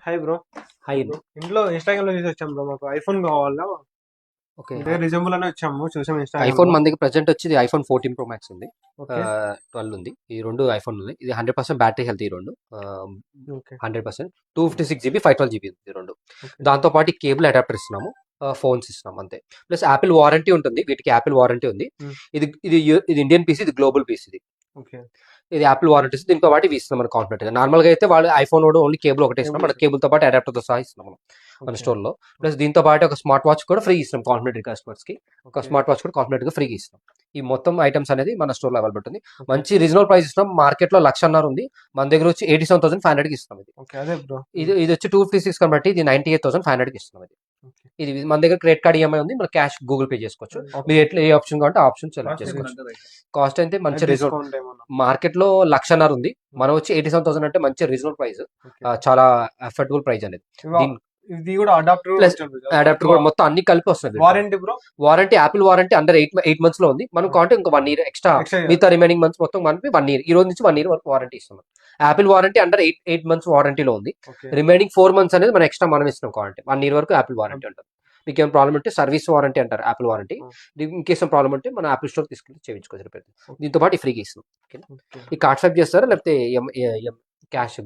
Hi bro. Hi. ఇంట్లో Instagram లో చూసి వచ్చాం బ్రో, మాకు ఐఫోన్ కావాలా. ఓకే. రీజనబుల్ అనే వచ్చాము, చూసాం ఇన్స్టాగ్రామ్ ఐఫోన్ మన దగ్గర ప్రజెంట్ వచ్చి ఐఫోన్ 14 ప్రో మ్యాక్స్ ఉంది, ఓకే 12 ఉంది. ఈ రెండు ఐఫోన్ ఉంది. ఇది 100% బ్యాటరీ హెల్త్. ఈ రెండు ఓకే 100% 256 GB 512 GB ఈ రెండు. ఓకే దాంతో పాటు కేబుల్ అడాప్టర్ ఇస్తున్నాము, ఫోన్స్ ఇస్తున్నాం అంతే. ప్లస్ యాపిల్ వారంటీ ఉంటుంది, వీటికి యాపిల్ వారంటీ ఉంది. Hmm. ఇది ఇండియన్ పీసీ, ఇది గ్లోబల్ పీసీ. ఓకే ఇది యాపిల్ వారంటీస్. దీంతో పాటు ఇవి ఇస్తున్నాం మన కాంప్లీట్ గా. నార్మల్ గా అయితే వాళ్ళు ఐఫోన్ ఓన్లీ కేబుల్ ఒకటే ఇస్తున్నాం, మన కేబుల్ తో పాటు అడాప్టర్ తో సహా ఇస్తున్నాం మన స్టోర్ లో. ప్లస్ దీంతో పాటు ఒక స్మార్ట్ వాచ్ కూడా ఫ్రీ ఇస్తున్నాం కాంప్లిమెంటరీ కస్టమర్స్ కి. ఒక స్మార్ట్ వాచ్ కూడా కాంప్లిమెంటరీ గా ఫ్రీగా ఇస్తున్నాం. ఈ మొత్తం ఐటమ్స్ అనేది మన స్టోర్ లో అవైలబుల్ ఉంటుంది. మంచి రీజనబుల్ ప్రైస్ ఇస్తున్నాం. మార్కెట్ లో 1,50,000 ఉంది, మన దగ్గర వచ్చి 87,500 కి ఇస్తున్నాం. ఇది వచ్చి 256 కాబట్టి ఇది 98,500 కి ఇస్తున్నాం. ఇది మన దగ్గర క్రెడిట్ కార్డ్ ఈఎంఐ ఉంది, మన క్యాష్ గూగుల్ పే చేసుకోవచ్చు. మీరు ఎట్లా ఏ ఆప్షన్ కావాలంటే ఆ ఆప్షన్ సెలెక్ట్ చేసుకోవచ్చు. కాస్ట్ అయితే మంచి రీజనబుల్. మార్కెట్ లో 1,50,000 ఉంది, మనం వచ్చి 87,000 అంటే మంచి రీజనబుల్ ప్రైస్, చాలా అఫోర్డబుల్ ప్రైస్ అనేది. ఇది కూడా అడాప్టర్ అడాప్టర్ కూడా మొత్తం అన్ని కలిపి వస్తుంది. Warranty bro, warranty Apple warranty under 8 months లో ఉంది. మనం కాంటే ఇంకా 1 year ఎక్స్ట్రా, మిగతా రిమైనింగ్ మంత్స్ మొత్తం మనకి 1 year, ఈ రోజు నుంచి 1 year వరకు వారంటీ ఇస్తున్నాం. యాపిల్ వారంటీ అండర్ 8 months వారంటీలో ఉంది. రిమైనింగ్ 4 months అనేది మనం ఎక్స్ట్రా మనం ఇస్తున్నాం కాంటే 1 year వరకు యాపిల్ వారంటీ ఉంటుంది. మీకు ఏమైనా ప్రాబ్లం ఉంటే సర్వీస్ వారంటీ అంటారు Apple warranty. In case problem ఉంటే మన యాపిల్ స్టోర్ తీసుకెళ్ళి చేయించుకోవచ్చు. దీంతో పాటు ఫ్రీగా ఇస్తున్నాం. ఈ కార్డ్ స్వైప్ చేస్తారా లేకపోతే క్యాష్?